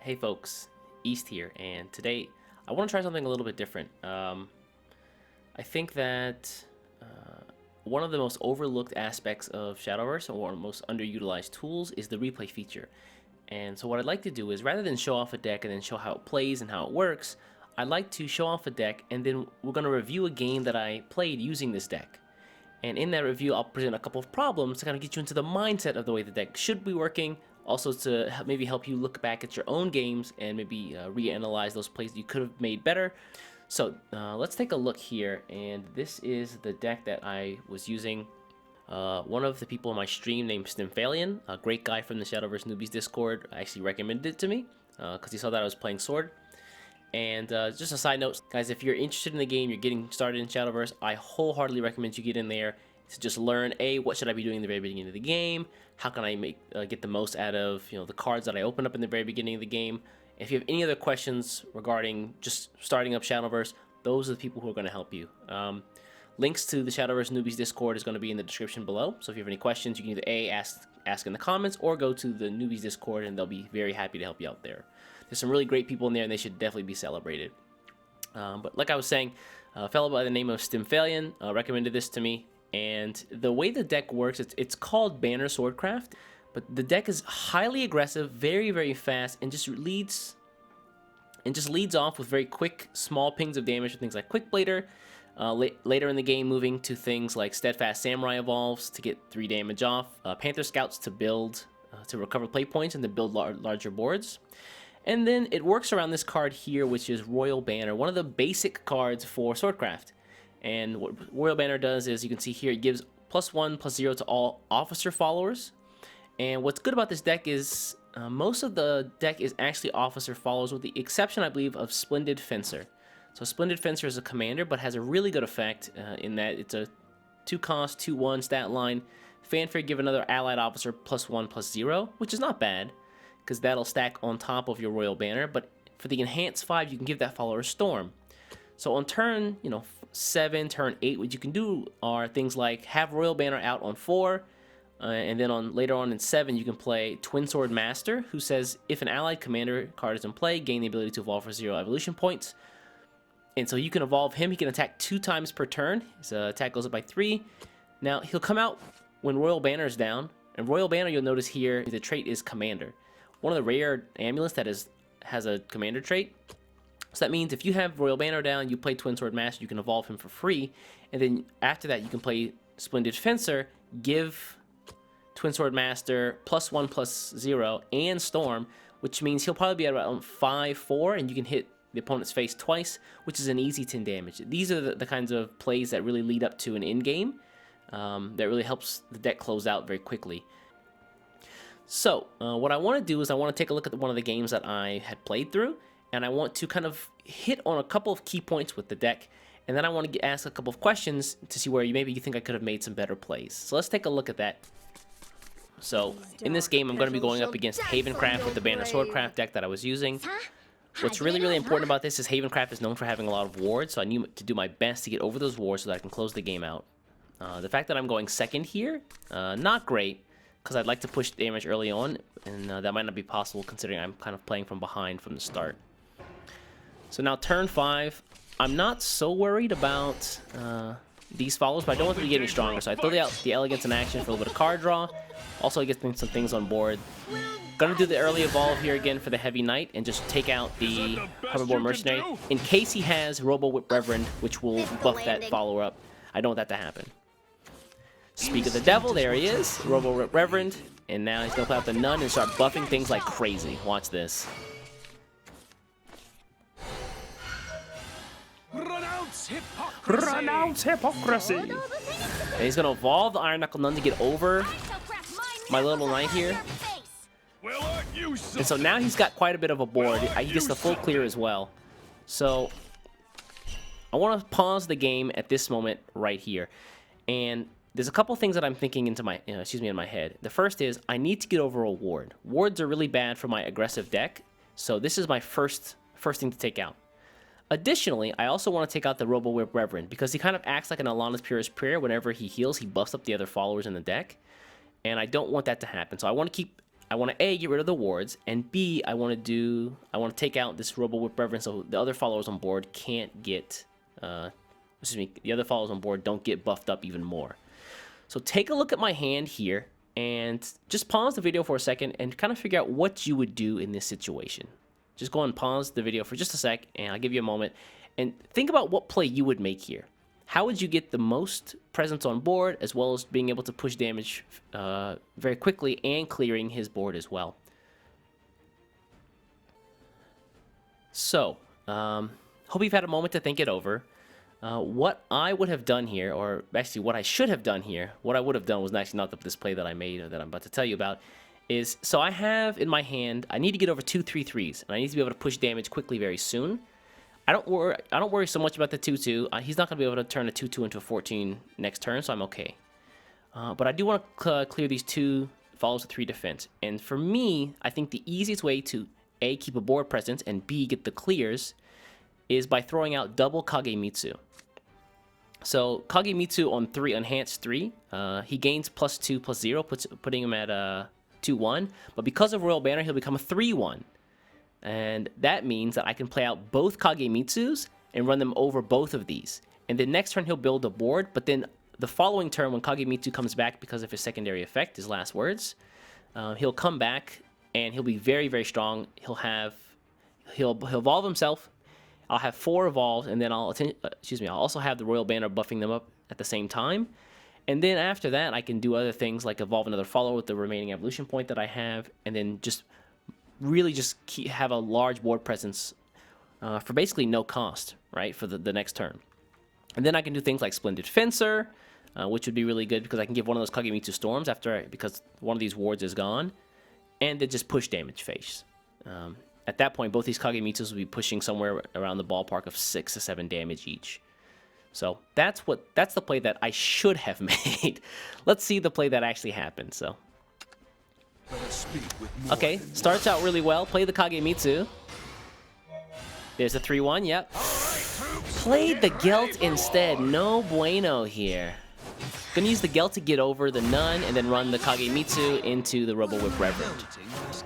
Hey folks, East here, and today I want to try something a little bit different. I think that one of the most overlooked aspects of Shadowverse, or most underutilized tools, is the replay feature. And so what I'd like to do is, rather than show off a deck and then show how it plays and how it works, I'd like to show off a deck and then we're going to review a game that I played using this deck. And in that review, I'll present a couple of problems to kind of get you into the mindset of the way the deck should be working, also to maybe help you look back at your own games and maybe reanalyze those plays that you could have made better. So let's take a look here, and this is the deck that I was using. One of the people on my stream named Stymphalian, a great guy from the Shadowverse Newbies Discord, actually recommended it to me because he saw that I was playing Sword. And just a side note, guys, if you're interested in the game, you're getting started in Shadowverse, I wholeheartedly recommend you get in there to just learn, what should I be doing in the very beginning of the game? How can I get the most out of the cards that I open up in the very beginning of the game? If you have any other questions regarding just starting up Shadowverse, those are the people who are going to help you. Links to the Shadowverse Newbies Discord is going to be in the description below. So if you have any questions, you can either ask in the comments or go to the Newbies Discord, and they'll be very happy to help you out there. There's some really great people in there, and they should definitely be celebrated. But like I was saying, a fellow by the name of Stymphalian recommended this to me. And the way the deck works, it's called Banner Swordcraft, but the deck is highly aggressive, very, very fast, and just leads off with very quick, small pings of damage with things like Quick Blader. Later in the game, moving to things like Steadfast Samurai evolves to get 3 damage off, Panther Scouts to build, to recover play points and to build larger boards. And then it works around this card here, which is Royal Banner, one of the basic cards for Swordcraft. And what Royal Banner does is, you can see here, it gives +1/+0 to all officer followers. And what's good about this deck is most of the deck is actually officer followers, with the exception, I believe, of Splendid Fencer. So Splendid Fencer is a commander, but has a really good effect in that it's a 2-cost, 2/1 stat line. Fanfare give another allied officer +1/+0, which is not bad, because that'll stack on top of your Royal Banner. But for the Enhanced 5, you can give that follower Storm. So on turn 7, turn 8, what you can do are things like have Royal Banner out on 4, and then later on in 7, you can play Twin Sword Master, who says if an allied commander card is in play, gain the ability to evolve for 0 evolution points. And so you can evolve him. He can attack 2 times per turn. His attack goes up by 3. Now, he'll come out when Royal Banner is down. And Royal Banner, you'll notice here, the trait is Commander. One of the rare amulets that has a Commander trait. So that means if you have Royal Banner down, you play Twin Sword Master, you can evolve him for free. And then after that, you can play Splendid Fencer, give Twin Sword Master +1/+0 and Storm, which means he'll probably be at around 5/4, and you can hit the opponent's face twice, which is an easy 10 damage. These are the kinds of plays that really lead up to an end game that really helps the deck close out very quickly. So what I want to do is I want to take a look at one of the games that I had played through, and I want to kind of hit on a couple of key points with the deck, and then I want to ask a couple of questions to see where maybe you think I could have made some better plays. So let's take a look at that. So in this game, I'm going to be going up against Havencraft with the Banner Swordcraft deck that I was using. What's really, really important about this is Havencraft is known for having a lot of wards, so I need to do my best to get over those wards so that I can close the game out. The fact that I'm going second here, not great, because I'd like to push damage early on, and that might not be possible considering I'm kind of playing from behind from the start. So now turn 5, I'm not so worried about these follows, but I don't want them to get any stronger, so I throw the Elegance in action for a little bit of card draw. Also, I get some things on board. Gonna do the early evolve here again for the Heavy Knight and just take out the Hoverboard Mercenary in case he has Robo Whip Reverend, which will buff that follower up. I don't want that to happen. Speak of the Devil, there he is, Robo Whip Reverend, and now he's gonna play out the Nun and start buffing things like crazy. Watch this. Renounce hypocrisy! And he's gonna evolve the Iron Knuckle Nun to get over my little knight here. And so now he's got quite a bit of a board. He gets the full clear as well. So I want to pause the game at this moment right here. And there's a couple things that I'm thinking into my, in my head. The first is I need to get over a ward. Wards are really bad for my aggressive deck. So this is my first thing to take out. Additionally, I also want to take out the Robo Whip Reverend because he kind of acts like an Alana's Purest Prayer. Whenever he heals, he buffs up the other followers in the deck. And I don't want that to happen. So I want to keep I want to A, get rid of the wards, and B, I want to take out this Robo Whip Reverend so the other followers on board can't get, the other followers on board don't get buffed up even more. So take a look at my hand here and just pause the video for a second and kind of figure out what you would do in this situation. Just go and pause the video for just a sec, and I'll give you a moment, and think about what play you would make here. How would you get the most presence on board, as well as being able to push damage very quickly and clearing his board as well? So, hope you've had a moment to think it over. What I would have done here, or actually what I should have done here, what I would have done was actually not this play that I made or that I'm about to tell you about, is so I have in my hand, I need to get over 2 3/3s, and I need to be able to push damage quickly very soon. I don't worry so much about the 2/2. He's not going to be able to turn a 2/2 into a 14 next turn, so I'm okay. But I do want to clear these 2 follows with 3 defense. And for me, I think the easiest way to A, keep a board presence, and B, get the clears, is by throwing out double Kagemitsu. So Kagemitsu on 3, enhanced 3, he gains +2 +0, putting him at 2/1. But because of Royal Banner, he'll become a 3/1. And that means that I can play out both Kagemitsus and run them over both of these. And then next turn he'll build a board, but then the following turn when Kagemitsu comes back because of his secondary effect, his last words, he'll come back and he'll be very, very strong. He'll evolve himself. I'll have 4 evolved, and then I'll also have the Royal Banner buffing them up at the same time. And then after that, I can do other things like evolve another follower with the remaining evolution point that I have, and then just really just have a large board presence for basically no cost, right, for the next turn. And then I can do things like Splendid Fencer, which would be really good because I can give one of those Kagemitsu Storms because one of these wards is gone, and then just push damage phase. At that point, both these Kagemitsus will be pushing somewhere around the ballpark of 6 to 7 damage each. So that's the play that I should have made. Let's see the play that actually happened. So. Okay, starts out really well. Play the Kagemitsu. There's a 3/1, yep. Played the Gelt instead. No bueno here. Gonna use the Gelt to get over the Nun and then run the Kagemitsu into the Robo Whip Reverend.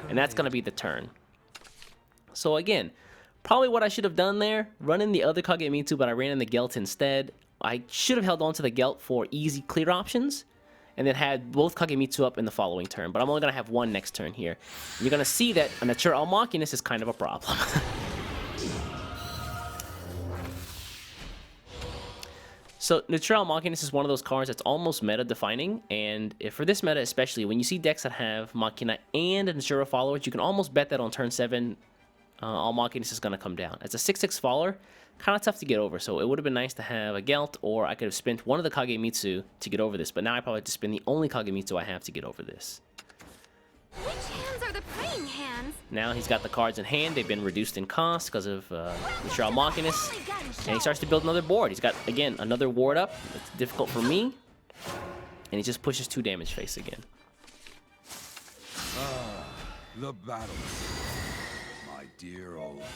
And that's gonna be the turn. So again, probably what I should have done there, run in the other Kagemitsu, but I ran in the Gelt instead. I should have held on to the Gelt for easy clear options, and then had both Kagemitsu up in the following turn. But I'm only going to have one next turn here. And you're going to see that a Natural Machinist is kind of a problem. So Natural Machinist is one of those cards that's almost meta-defining, and for this meta especially, when you see decks that have Machina and a Natural followers, you can almost bet that on turn 7, All Machinist is going to come down. As a 6/6 follower, kind of tough to get over, so it would have been nice to have a Gelt, or I could have spent one of the Kagemitsu to get over this, but now I probably have to spend the only Kagemitsu I have to get over this. Which hands are the praying hands? Now he's got the cards in hand. They've been reduced in cost because of the Shroud Machinist, and he starts to build another board. He's got, again, another ward up. It's difficult for me, and he just pushes 2 damage face again. The battle, my dear old home.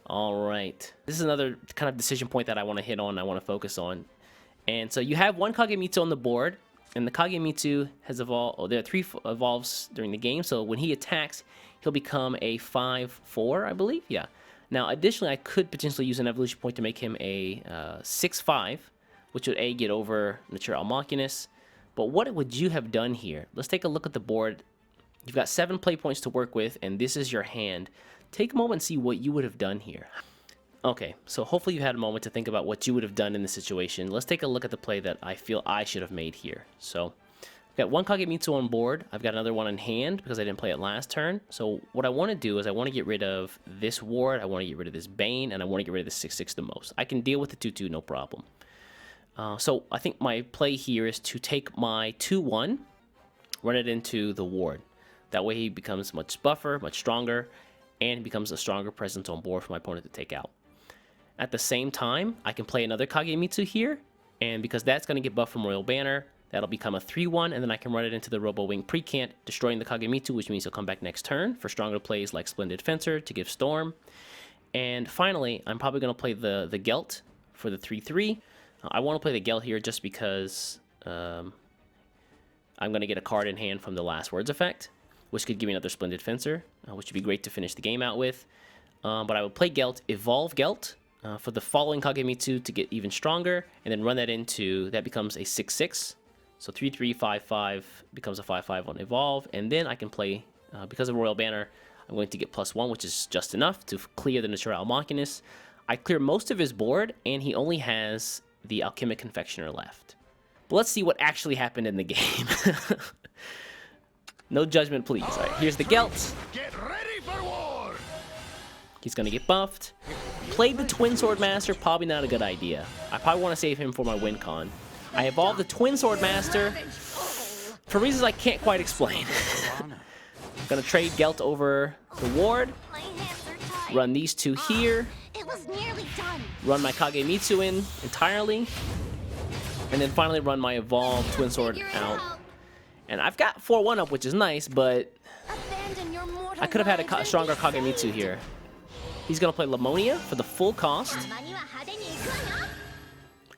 All right, this is another kind of decision point that I want to hit on, I want to focus on. And so you have one Kagemitsu on the board, and the Kagemitsu has evolved. Oh, there are 3 evolves during the game, so when he attacks, he'll become a 5/4, I believe. Yeah. Now, additionally, I could potentially use an evolution point to make him a 6/5, which would A, get over Natural Machinist. But what would you have done here? Let's take a look at the board. You've got 7 play points to work with, and this is your hand. Take a moment and see what you would have done here. Okay, so hopefully you had a moment to think about what you would have done in this situation. Let's take a look at the play that I feel I should have made here. So I've got one Kagemitsu on board. I've got another one in hand because I didn't play it last turn. So what I want to do is I want to get rid of this ward, I want to get rid of this Bane, and I want to get rid of the 6/6 the most. I can deal with the 2/2, no problem. So I think my play here is to take my 2/1, run it into the ward. That way he becomes much buffer, much stronger, and he becomes a stronger presence on board for my opponent to take out. At the same time, I can play another Kagemitsu here, and because that's going to get buffed from Royal Banner, that'll become a 3/1, and then I can run it into the Robo Wing Precant, destroying the Kagemitsu, which means he'll come back next turn for stronger plays like Splendid Fencer to give Storm. And finally, I'm probably going to play the Gelt for the 3/3. I want to play the Gelt here just because I'm going to get a card in hand from the Last Words effect, which could give me another Splendid Fencer, which would be great to finish the game out with. But I would play Gelt, evolve Gelt for the following Kagemitsu to get even stronger, and then run that into, that becomes a 6/6. So 3/3, 5/5 becomes a 5/5 on evolve, and then I can play, because of Royal Banner, I'm going to get +1, which is just enough to clear the Natural Machinist. I clear most of his board, and he only has the Alchemic Confectioner left. But let's see what actually happened in the game. No judgment, please. All right, here's the Gelt. Get ready for war! He's going to get buffed. Played the Twin Sword Master, probably not a good idea. I probably want to save him for my win con. I evolved the Twin Sword Master for reasons I can't quite explain. Gonna trade Gelt over the ward. My hands are tied. Run these two here. It was nearly done. Run my Kagemitsu in entirely. And then finally run my evolved Twin Sword Figure it out. out. And I've got 4/1 up, which is nice, but Abandon your mortal I could have had lives a and stronger be Kagemitsu saved. here. He's gonna play Lamonia for the full cost.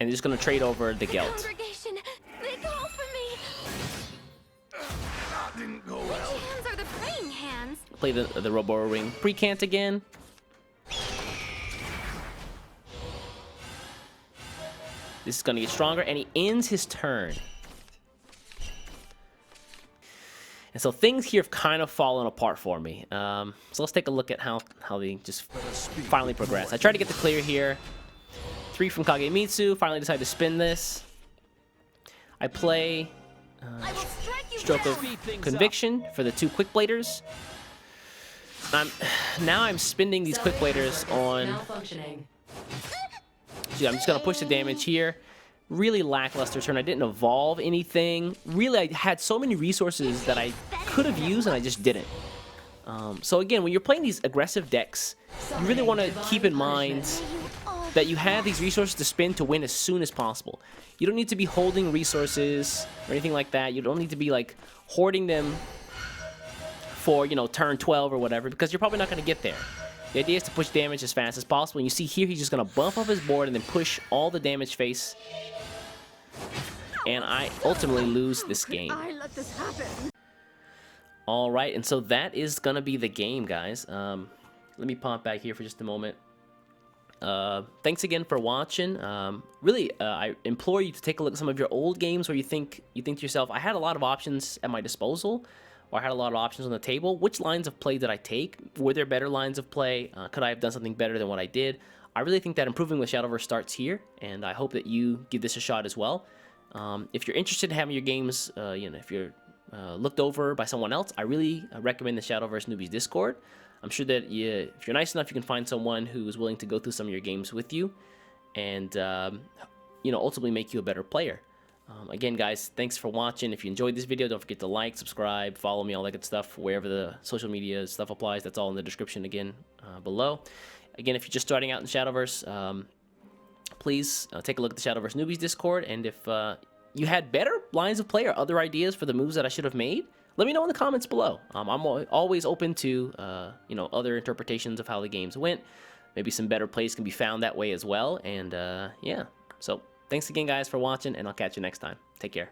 And he's gonna trade over the Gelt. Congregation, they call for me. That didn't go Which well. hands are the praying hands? Play the Robo Ring Precant again. This is gonna get stronger, and he ends his turn. And so things here have kind of fallen apart for me. So let's take a look at how they just finally progress. I tried to get the clear here. 3 from Kagemitsu. Finally decided to spin this. I play I will strike you Stroke down. of Conviction for the 2 Quick Bladers. Now I'm spending these Quick Bladers on... Malfunctioning. See, I'm just going to push the damage here. Really lackluster turn. I didn't evolve anything. Really, I had so many resources that I could have used and I just didn't. So again, when you're playing these aggressive decks, you really want to keep in mind that you have these resources to spend to win as soon as possible. You don't need to be holding resources or anything like that. You don't need to be like hoarding them for, you know, turn 12 or whatever, because you're probably not going to get there. The idea is to push damage as fast as possible. And you see here, he's just going to bump up his board and then push all the damage face. And I ultimately lose this game. I let this happen. All right, and so that is going to be the game, guys. Let me pop back here for just a moment. Thanks again for watching. Really, I implore you to take a look at some of your old games where you think to yourself, I had a lot of options at my disposal, or I had a lot of options on the table. Which lines of play did I take? Were there better lines of play? Could I have done something better than what I did? I really think that improving with Shadowverse starts here, and I hope that you give this a shot as well. If you're interested in having your games, if you're looked over by someone else, I really recommend the Shadowverse Newbies Discord. I'm sure that if you're nice enough, you can find someone who is willing to go through some of your games with you, and ultimately make you a better player. Again, guys, thanks for watching. If you enjoyed this video, don't forget to like, subscribe, follow me, all that good stuff. Wherever the social media stuff applies, that's all in the description again below. Again, if you're just starting out in Shadowverse, please take a look at the Shadowverse Newbies Discord. And if you had better lines of play or other ideas for the moves that I should have made, let me know in the comments below. I'm always open to other interpretations of how the games went. Maybe some better plays can be found that way as well. And yeah, so thanks again, guys, for watching, and I'll catch you next time. Take care.